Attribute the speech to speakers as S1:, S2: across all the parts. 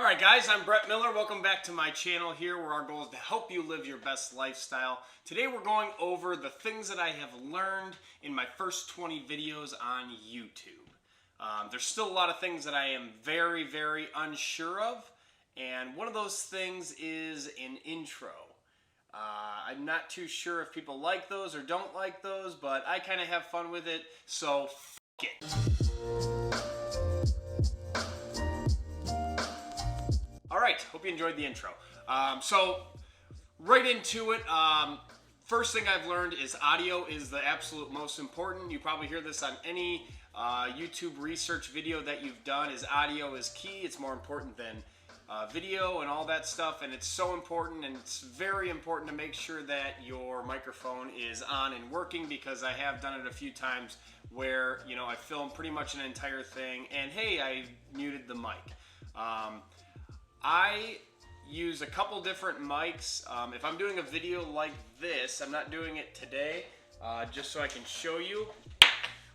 S1: Alright guys, I'm Brett Miller. Welcome back to my channel here where our goal is to help you live your best lifestyle. Today we're going over the things that I have learned in my first 20 videos on YouTube. There's still a lot of things that I am very unsure of, and one of those things is an intro. I'm not too sure if people like those or don't like those, but I kind of have fun with it, so f*** it. Alright, hope you enjoyed the intro. So, right into it. First thing I've learned is audio is the absolute most important. You probably hear this on any YouTube research video that you've done, is audio is key. It's more important than video and all that stuff, and it's so important, and it's very important to make sure that your microphone is on and working, because I have done it a few times where, you know, I filmed pretty much an entire thing, and hey, I muted the mic. I use a couple different mics. If I'm doing a video like this, I'm not doing it today, just so I can show you.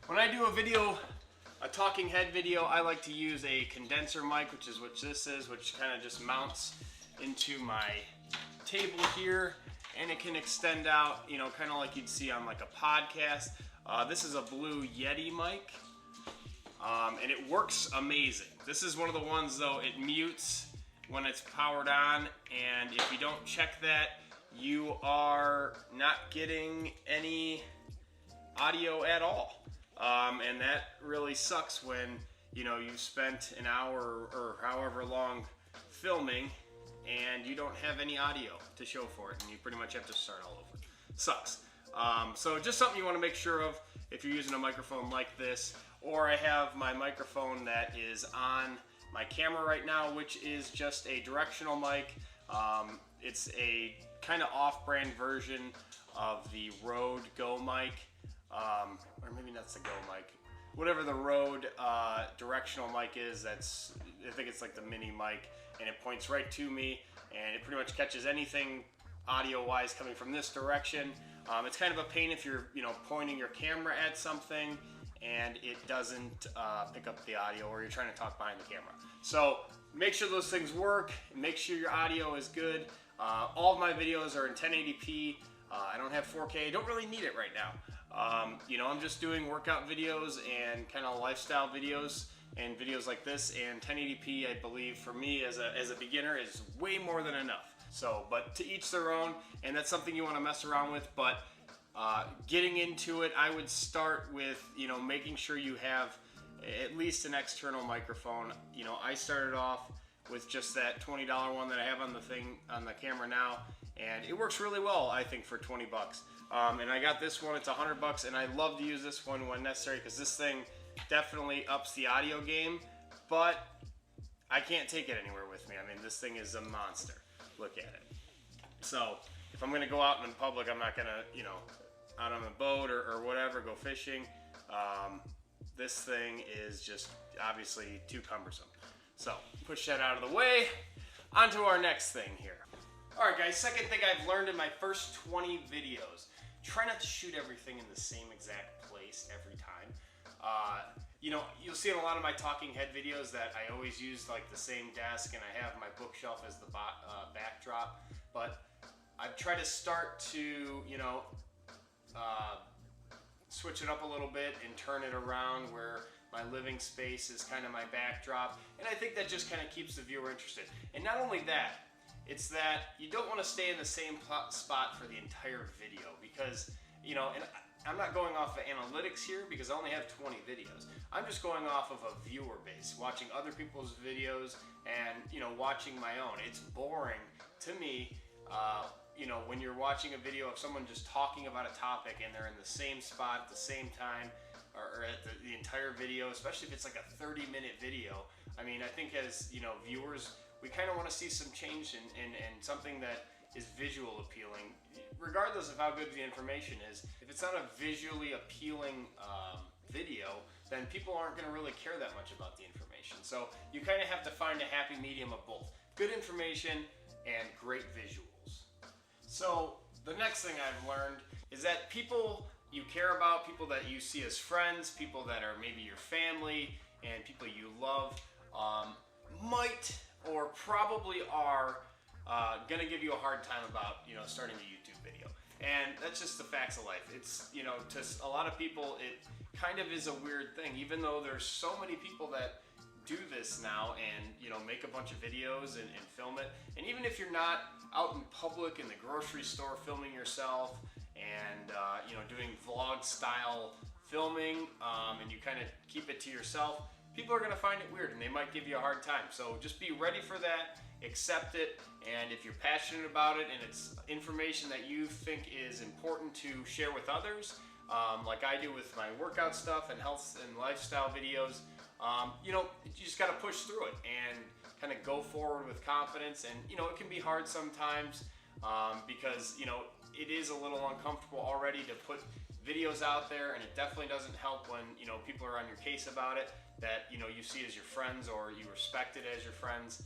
S1: When I do a video, a talking head video, I like to use a condenser mic, which is what this is, which kind of just mounts into my table here, and it can extend out, you know, kind of like you'd see on like a podcast. This is a Blue Yeti mic, and it works amazing. This is one of the ones, though, it mutes when it's powered on, and if you don't check that, you are not getting any audio at all. And that really sucks when, you know, you've spent an hour or however long filming and you don't have any audio to show for it, and you pretty much have to start all over. Sucks. So just something you want to make sure of if you're using a microphone like this. Or I have my microphone that is on my camera right now, which is just a directional mic. It's a kind of off-brand version of the Rode Go mic, or maybe that's the Go mic. Whatever the Rode directional mic is, that's, I think it's like the mini mic, and it points right to me, and it pretty much catches anything audio-wise coming from this direction. It's kind of a pain if you're, you know, pointing your camera at something and it doesn't pick up the audio, or you're trying to talk behind the camera. So make sure those things work, make sure your audio is good. All of my videos are in 1080p. I don't have 4K, I don't really need it right now. You know, I'm just doing workout videos and kind of lifestyle videos and videos like this, and 1080p, I believe, for me as a beginner is way more than enough. So, but to each their own, and that's something you want to mess around with. But getting into it, I would start with, you know, making sure you have at least an external microphone. You know, I started off with just that $20 one that I have on the thing, on the camera now, and it works really well, I think, for 20 bucks. And I got this one, it's $100, and I love to use this one when necessary, because this thing definitely ups the audio game, but I can't take it anywhere with me. I mean, this thing is a monster. Look at it. So if I'm going to go out in public, I'm not going to, you know, out on a boat or whatever, go fishing. This thing is just obviously too cumbersome. So push that out of the way. On to our next thing here. Alright guys, second thing I've learned in my first 20 videos. Try not to shoot everything in the same exact place every time. You know, you'll see in a lot of my talking head videos that I always use like the same desk, and I have my bookshelf as the backdrop. But I've tried to start to, you know, switch it up a little bit and turn it around where my living space is kind of my backdrop, and I think that just kind of keeps the viewer interested. And not only that, it's that you don't want to stay in the same spot for the entire video, because, you know, and I'm not going off of analytics here because I only have 20 videos. I'm just going off of a viewer base, watching other people's videos and, you know, watching my own. It's boring to me, you know, when you're watching a video of someone just talking about a topic and they're in the same spot at the same time, or at the entire video, especially if it's like a 30-minute video. I mean, I think as, you know, viewers, we kind of want to see some change and something that is visual appealing, regardless of how good the information is. If it's not a visually appealing video, then people aren't going to really care that much about the information. So you kind of have to find a happy medium of both. Good information and great visuals. So the next thing I've learned is that people you care about, people that you see as friends, people that are maybe your family, and people you love, might or probably are gonna give you a hard time about, you know, starting a YouTube video. And that's just the facts of life. It's, you know, to a lot of people, it kind of is a weird thing, even though there's so many people that do this now and, you know, make a bunch of videos and film it. And even if you're not out in public in the grocery store filming yourself and, you know, doing vlog style filming, and you kind of keep it to yourself, people are going to find it weird and they might give you a hard time. So just be ready for that, accept it, and if you're passionate about it and it's information that you think is important to share with others, like I do with my workout stuff and health and lifestyle videos, you know, you just got to push through it and kind of go forward with confidence. And, you know, it can be hard sometimes because, you know, it is a little uncomfortable already to put videos out there, and it definitely doesn't help when, you know, people are on your case about it, that, you know, you see as your friends or you respect it as your friends.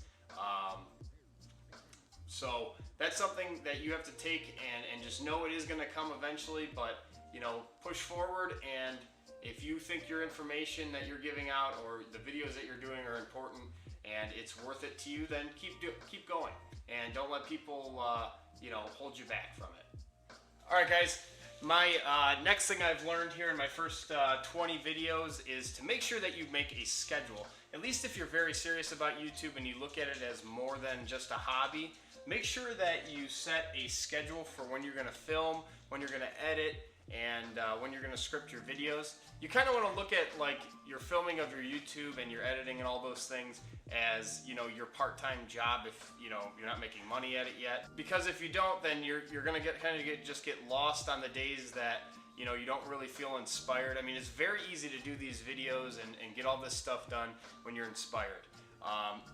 S1: So that's something that you have to take and just know it is going to come eventually, but, you know, push forward. And if you think your information that you're giving out or the videos that you're doing are important and it's worth it to you, then keep going and don't let people, you know, hold you back from it. All right, guys. My next thing I've learned here in my first 20 videos is to make sure that you make a schedule. At least if you're very serious about YouTube and you look at it as more than just a hobby, make sure that you set a schedule for when you're going to film, when you're going to edit, and when you're going to script your videos. You kind of want to look at like your filming of your YouTube and your editing and all those things as, you know, your part-time job if, you know, you're not making money at it yet. Because if you don't, then you're going to just get lost on the days that, you know, you don't really feel inspired. I mean, it's very easy to do these videos and get all this stuff done when you're inspired.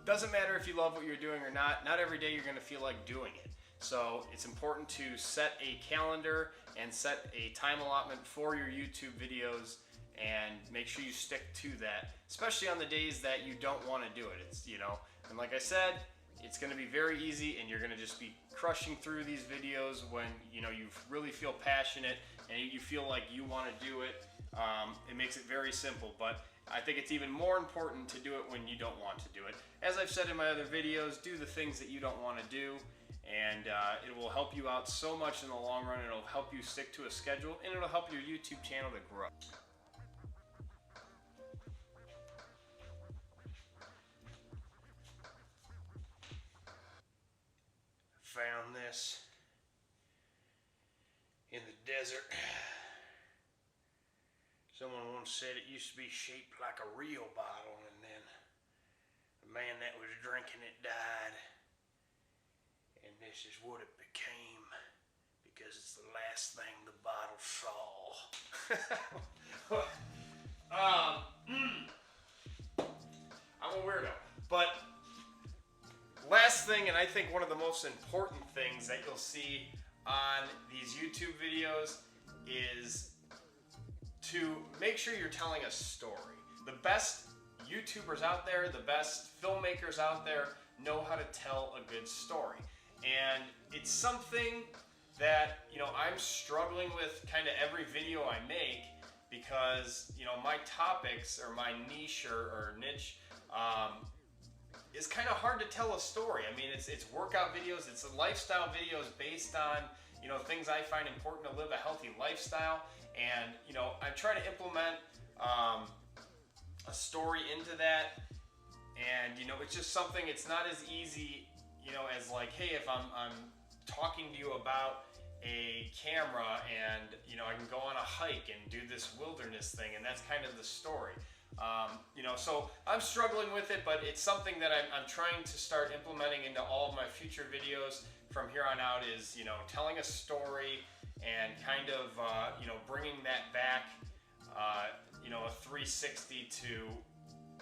S1: Doesn't matter if you love what you're doing or not. Not every day you're going to feel like doing it. So it's important to set a calendar and set a time allotment for your YouTube videos and make sure you stick to that, especially on the days that you don't want to do it. It's, you know, and like I said, it's going to be very easy and you're going to just be crushing through these videos when, you know, you really feel passionate and you feel like you want to do it. It makes it very simple, but I think it's even more important to do it when you don't want to do it. As I've said in my other videos, do the things that you don't want to do, and it will help you out so much in the long run. It'll help you stick to a schedule, and it'll help your YouTube channel to grow. Found this in the desert. Someone once said it used to be shaped like a real bottle, and then the man that was drinking it died. And this is what it became, because it's the last thing the bottle saw. I'm a weirdo. But last thing, and I think one of the most important things that you'll see on these YouTube videos is to make sure you're telling a story. The best YouTubers out there, the best filmmakers out there know how to tell a good story. And it's something that, you know, I'm struggling with kind of every video I make because, you know, my topics or my niche or niche is kind of hard to tell a story. I mean, it's workout videos, it's lifestyle videos based on, you know, things I find important to live a healthy lifestyle. And, you know, I try to implement a story into that. And, you know, it's just something, it's not as easy, you know, as like, hey, if I'm talking to you about a camera and, you know, I can go on a hike and do this wilderness thing, and that's kind of the story. You know, so I'm struggling with it, but it's something that I'm trying to start implementing into all of my future videos from here on out is, you know, telling a story and kind of, you know, bringing that back, you know, a 360 to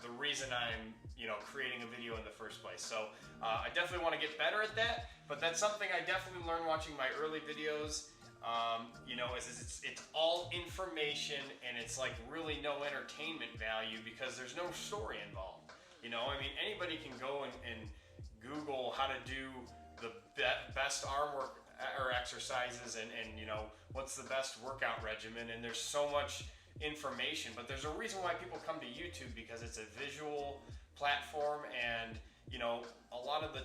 S1: the reason I'm, you know, creating a video in the first place. So I definitely want to get better at that, but that's something I definitely learned watching my early videos. You know, it's all information and it's like really no entertainment value because there's no story involved. You know, I mean, anybody can go and Google how to do the best arm work or exercises and, you know, what's the best workout regimen, and there's so much information, but there's a reason why people come to YouTube, because it's a visual platform, and you know, a lot of the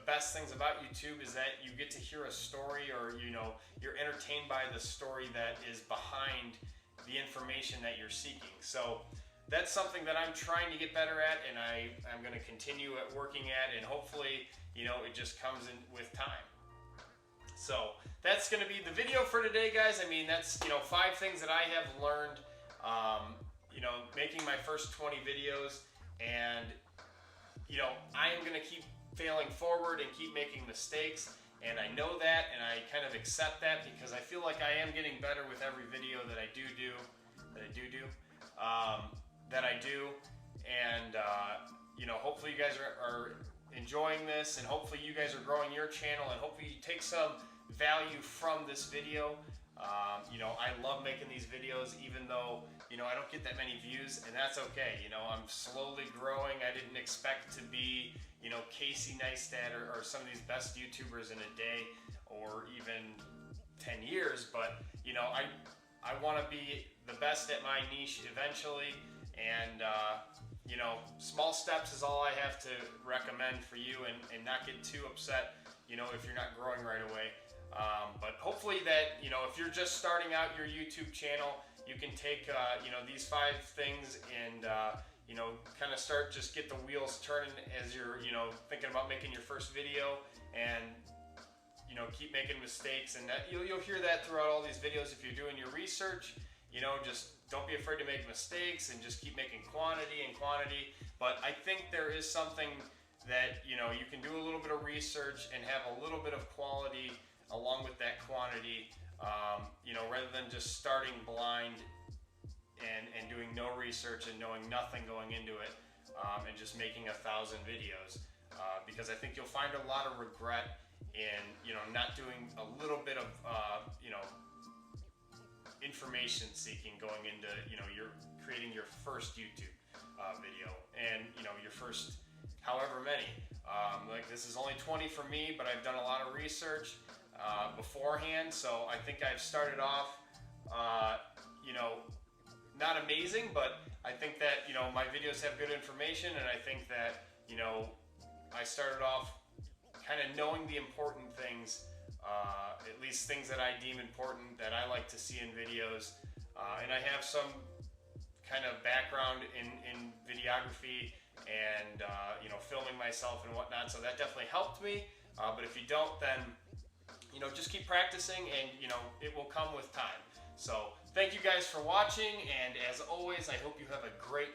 S1: best things about YouTube is that you get to hear a story, or you know, you're entertained by the story that is behind the information that you're seeking. So that's something that I'm trying to get better at, and I'm going to continue at working at, and hopefully, you know, it just comes in with time. So that's going to be the video for today, guys. I mean, that's, you know, 5 things that I have learned, you know, making my first 20 videos, and you know, I am going to keep failing forward and keep making mistakes, and I know that, and I kind of accept that, because I feel like I am getting better with every video that I do, and you know, hopefully you guys are enjoying this, and hopefully you guys are growing your channel, and hopefully you take some value from this video. You know, I love making these videos, even though, you know, I don't get that many views, and that's okay. You know, I'm slowly growing. I didn't expect to be, you know, Casey Neistat or some of these best YouTubers in a day, or even 10 years, but you know, I want to be the best at my niche eventually, and you know, small steps is all I have to recommend for you, and not get too upset, you know, if you're not growing right away. But hopefully that, you know, if you're just starting out your YouTube channel, you can take, you know, these 5 things, and you know, kind of get the wheels turning as you're, you know, thinking about making your first video, and you know, keep making mistakes, and that you'll hear that throughout all these videos. If you're doing your research, you know, just don't be afraid to make mistakes, and just keep making quantity and quantity. But I think there is something that, you know, you can do a little bit of research and have a little bit of quality along with that quantity, you know, rather than just starting blind and doing no research and knowing nothing going into it, and just making 1,000 videos, because I think you'll find a lot of regret in, you know, not doing a little bit of, you know, information seeking going into, you know, you're creating your first YouTube video, and you know, your first however many. Like, this is only 20 for me, but I've done a lot of research beforehand, so I think I've started off, you know, not amazing, but I think that, you know, my videos have good information, and I think that, you know, I started off kind of knowing the important things, at least things that I deem important, that I like to see in videos, and I have some kind of background in videography, and you know, filming myself and whatnot, so that definitely helped me. But if you don't, then, you know, just keep practicing, and you know, it will come with time. So thank you guys for watching, and as always, I hope you have a great